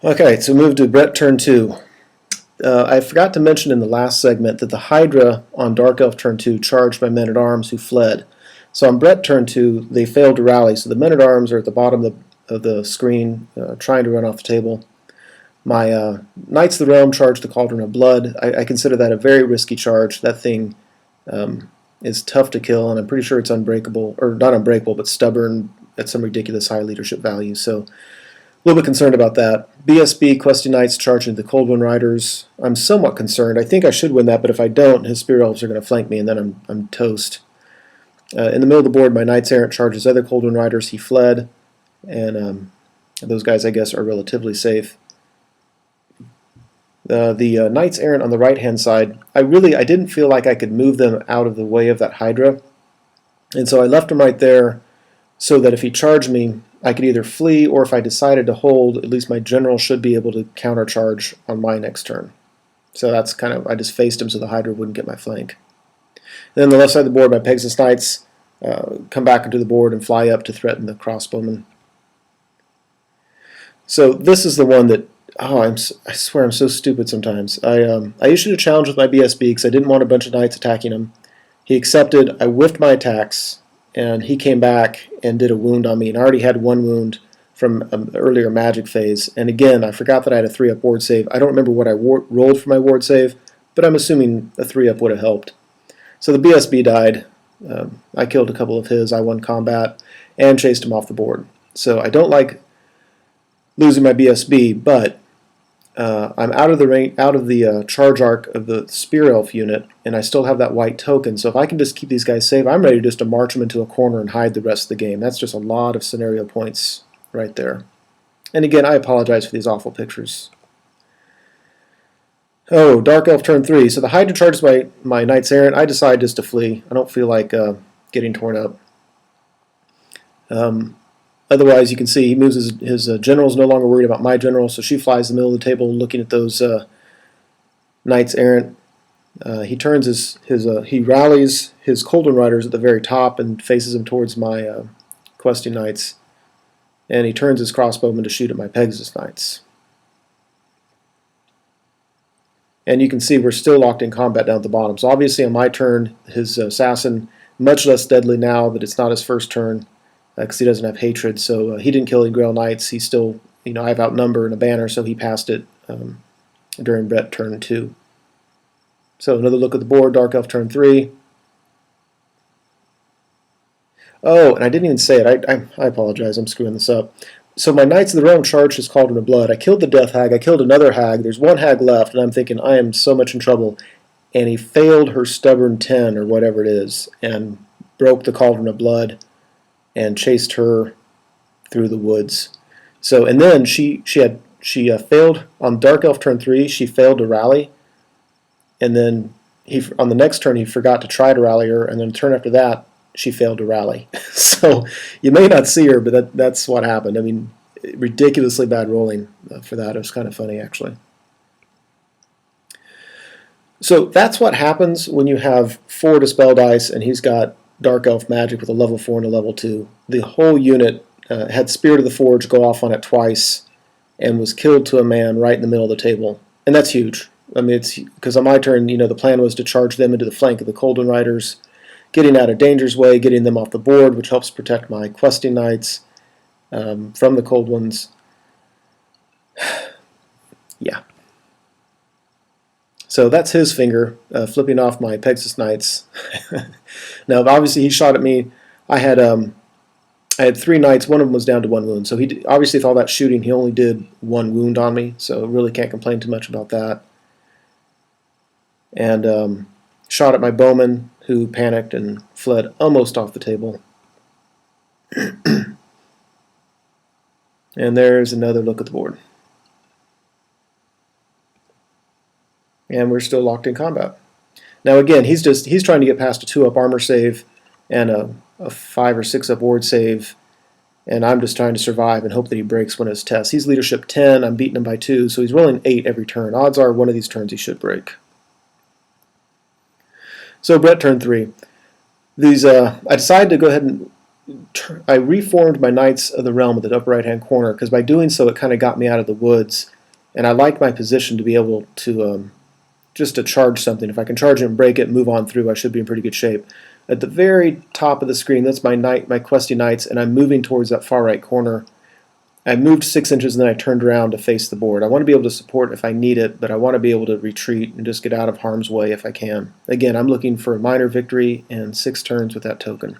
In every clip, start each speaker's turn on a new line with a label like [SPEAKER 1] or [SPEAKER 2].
[SPEAKER 1] Okay, so move to Brett turn 2. I forgot to mention in the last segment that the Hydra on Dark Elf turn 2 charged my men-at-arms who fled. So on Brett turn 2, they failed to rally, so the men-at-arms are at the bottom of the screen trying to run off the table. My Knights of the Realm charged the Cauldron of Blood. I consider that a very risky charge. That thing is tough to kill, and I'm pretty sure it's unbreakable, or not unbreakable, but stubborn at some ridiculous high leadership value. So a little bit concerned about that. BSB Questing Knights charging the Cold One Riders. I'm somewhat concerned. I think I should win that, but if I don't, his Spear Elves are going to flank me, and then I'm toast. In the middle of the board, my Knights Errant charges other Cold One Riders. He fled, and those guys, I guess, are relatively safe. The Knights Errant on the right-hand side, I didn't feel like I could move them out of the way of that Hydra, and so I left them right there so that if he charged me, I could either flee, or if I decided to hold, at least my general should be able to countercharge on my next turn. So that's kind of, I just faced him so the Hydra wouldn't get my flank. Then on the left side of the board, my Pegasus Knights come back into the board and fly up to threaten the crossbowmen. So this is the one that, I swear I'm so stupid sometimes. I issued a challenge with my BSB because I didn't want a bunch of knights attacking him. He accepted, I whiffed my attacks, and he came back and did a wound on me, and I already had one wound from an earlier magic phase. And again, I forgot that I had a 3-up ward save. I don't remember what I rolled for my ward save, but I'm assuming a 3-up would have helped. So the BSB died. I killed a couple of his. I won combat and chased him off the board. So I don't like losing my BSB, but I'm out of the charge arc of the Spear Elf unit, and I still have that white token. So if I can just keep these guys safe, I'm ready just to march them into a corner and hide the rest of the game. That's just a lot of scenario points right there. And again, I apologize for these awful pictures. Oh, Dark Elf turn 3. So the Hydra charges my Knights Errant. I decide just to flee. I don't feel like getting torn up. Otherwise, you can see he moves his general's no longer worried about my general, so she flies in the middle of the table looking at those Knights Errant. He rallies his Cold One Riders at the very top and faces them towards my Questing Knights, and he turns his crossbowman to shoot at my Pegasus Knights. And you can see we're still locked in combat down at the bottom. So obviously on my turn, his assassin, much less deadly now that it's not his first turn, because he doesn't have hatred, so he didn't kill any Grail Knights. He still, I have outnumber and a banner, so he passed it during Brett turn 2. So another look at the board, Dark Elf turn 3. Oh, and I didn't even say it. I apologize, I'm screwing this up. So my Knights of the Realm charged his Cauldron of Blood. I killed the Death Hag, I killed another Hag, there's one Hag left, and I'm thinking, I am so much in trouble. And he failed her Stubborn 10, or whatever it is, and broke the Cauldron of Blood, and chased her through the woods. So, and then she failed on Dark Elf turn 3. She failed to rally, and then on the next turn he forgot to try to rally her, and then the turn after that she failed to rally. So you may not see her, but that's what happened. I mean, ridiculously bad rolling for that. It was kind of funny actually. So that's what happens when you have 4 Dispel dice, and he's got Dark Elf magic with a level 4 and a level 2. The whole unit had Spirit of the Forge go off on it twice and was killed to a man right in the middle of the table. And that's huge. I mean, it's because on my turn, the plan was to charge them into the flank of the Cold One Riders, getting out of danger's way, getting them off the board, which helps protect my Questing Knights from the Cold Ones. Yeah. So that's his finger, flipping off my Pegasus Knights. Now, obviously, he shot at me. I had 3 Knights. One of them was down to 1 wound. So he obviously, with all that shooting, he only did 1 wound on me. So really can't complain too much about that. And shot at my bowman, who panicked and fled almost off the table. And there's another look at the board. And we're still locked in combat. Now again, he's trying to get past a 2-up armor save and a 5 or 6-up ward save, and I'm just trying to survive and hope that he breaks one of his tests. He's leadership 10, I'm beating him by 2, so he's rolling 8 every turn. Odds are one of these turns he should break. So Brett turn 3. I decided to go ahead and I reformed my Knights of the Realm at the upper right-hand corner, because by doing so it kind of got me out of the woods, and I like my position to be able to just to charge something. If I can charge it and break it and move on through, I should be in pretty good shape. At the very top of the screen, that's my questy Knights, and I'm moving towards that far right corner. I moved 6 inches and then I turned around to face the board. I want to be able to support if I need it, but I want to be able to retreat and just get out of harm's way if I can. Again, I'm looking for a minor victory and 6 turns with that token.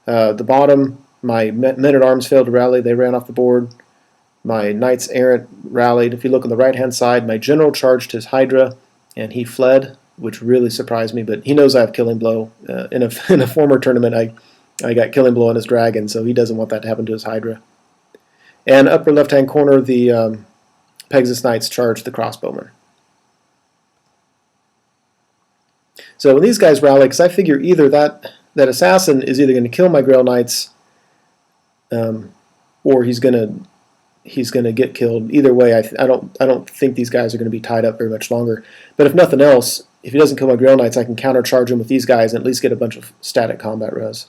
[SPEAKER 1] The bottom, my men-at-arms failed to rally. They ran off the board. My Knights Errant rallied. If you look on the right-hand side, my general charged his Hydra, and he fled, which really surprised me, but he knows I have Killing Blow. In a former tournament, I got Killing Blow on his Dragon, so he doesn't want that to happen to his Hydra. And upper left-hand corner, the Pegasus Knights charged the crossbowmen. So when these guys rally, because I figure either that assassin is either going to kill my Grail Knights, or he's going to get killed. Either way, I don't think these guys are going to be tied up very much longer. But if nothing else, if he doesn't kill my Grail Knights, I can countercharge him with these guys and at least get a bunch of static combat res.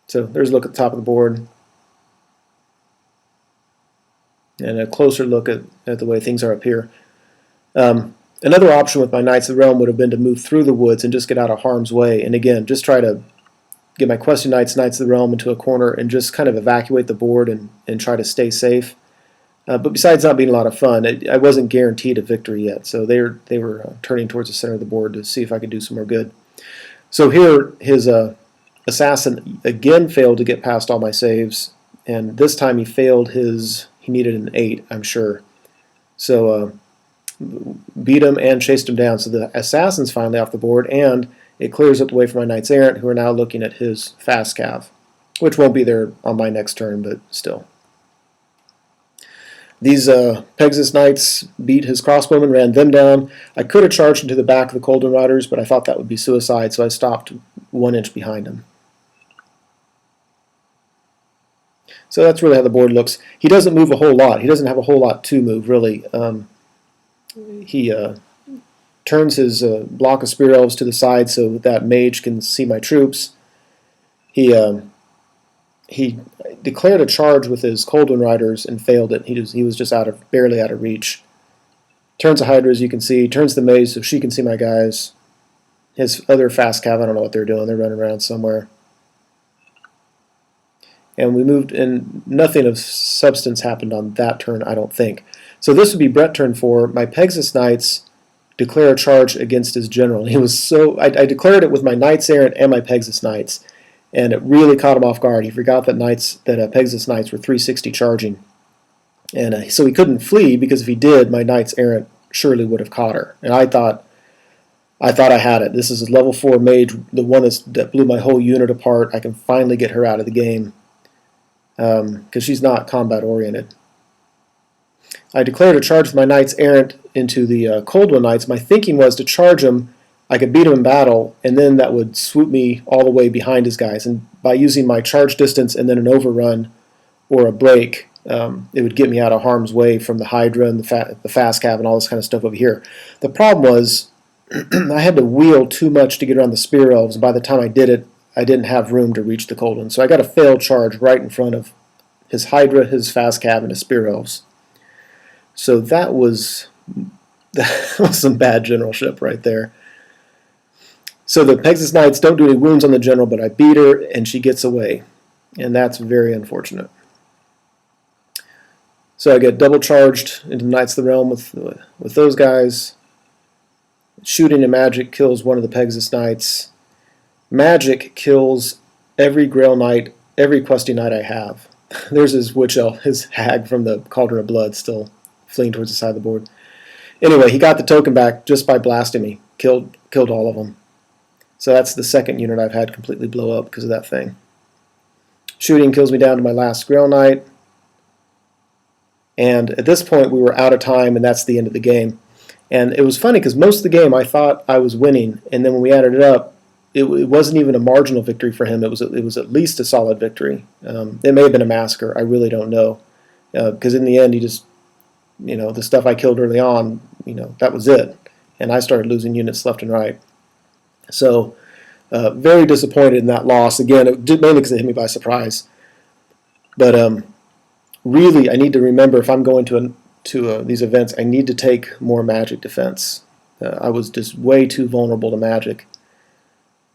[SPEAKER 1] So there's a look at the top of the board. And a closer look at the way things are up here. Another option with my Knights of the Realm would have been to move through the woods and just get out of harm's way. And again, just try to get my Questing Knights, Knights of the Realm into a corner and just kind of evacuate the board and try to stay safe. But besides not being a lot of fun, I wasn't guaranteed a victory yet. So they were turning towards the center of the board to see if I could do some more good. So here, his assassin again failed to get past all my saves. And this time he failed his... He needed an 8, I'm sure. So beat him and chased him down. So the assassin's finally off the board, and it clears up the way for my Knights Errant, who are now looking at his fast cav, which won't be there on my next turn, but still. These Pegasus Knights beat his crossbowmen, ran them down. I could have charged into the back of the Colden Riders, but I thought that would be suicide, so I stopped 1 inch behind him. So that's really how the board looks. He doesn't move a whole lot. He doesn't have a whole lot to move, really. He turns his block of Spear Elves to the side so that mage can see my troops. He declared a charge with his Coldwind Riders and failed it. He was just barely out of reach. Turns the Hydra, as you can see. Turns the mage so she can see my guys. His other fast cav, I don't know what they're doing. They're running around somewhere. And we moved, and nothing of substance happened on that turn, I don't think. So this would be Brett turn 4. My Pegasus Knights declare a charge against his general. He was so I declared it with my Knights Errant and my Pegasus Knights, and it really caught him off guard. He forgot that Pegasus Knights were 360 charging, and so he couldn't flee, because if he did, my Knights Errant surely would have caught her. And I thought I had it. This is a level 4 mage, the one that blew my whole unit apart. I can finally get her out of the game. Because she's not combat oriented. I declared a charge with my Knights Errant into the Coldwind Knights. My thinking was to charge him, I could beat him in battle, and then that would swoop me all the way behind his guys. And by using my charge distance and then an overrun or a break, it would get me out of harm's way from the Hydra and the fast cav and all this kind of stuff over here. The problem was I had to wheel too much to get around the Spear Elves, and by the time I did it, I didn't have room to reach the Coldwind. So I got a failed charge right in front of his Hydra, his fast cav, and his Spear Elves. So that was some bad generalship right there. So the Pegasus Knights don't do any wounds on the general, but I beat her, and she gets away. And that's very unfortunate. So I get double charged into the Knights of the Realm with those guys. Shooting and magic kills one of the Pegasus Knights. Magic kills every Grail Knight, every Questing Knight I have. There's his Witch Elf, his hag from the Cauldron of Blood, still fleeing towards the side of the board. Anyway, he got the token back just by blasting me. Killed all of them. So that's the second unit I've had completely blow up because of that thing. Shooting kills me down to my last Grail Knight. And at this point we were out of time, and that's the end of the game. And it was funny because most of the game I thought I was winning, and then when we added it up, it wasn't even a marginal victory for him. It was at least a solid victory. It may have been a massacre. I really don't know, because in the end, he just, the stuff I killed early on, that was it, and I started losing units left and right. So Very disappointed in that loss. Again, mainly because it hit me by surprise. But really, I need to remember if I'm going to these events, I need to take more magic defense. I was just way too vulnerable to magic.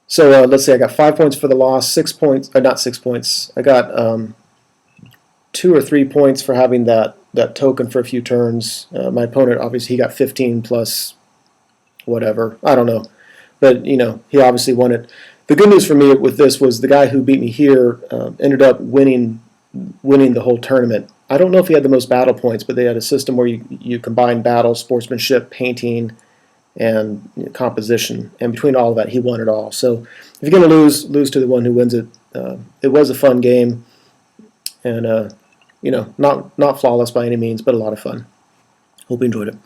[SPEAKER 1] So let's say I got 5 points for the loss, 6 points, not 6 points. I got 2 or 3 points for having that token for a few turns. My opponent, obviously, he got 15 plus whatever. I don't know. But, he obviously won it. The good news for me with this was the guy who beat me here ended up winning the whole tournament. I don't know if he had the most battle points, but they had a system where you combine battle, sportsmanship, painting, and composition. And between all of that, he won it all. So if you're going to lose to the one who wins it. It was a fun game. And, not flawless by any means, but a lot of fun. Hope you enjoyed it.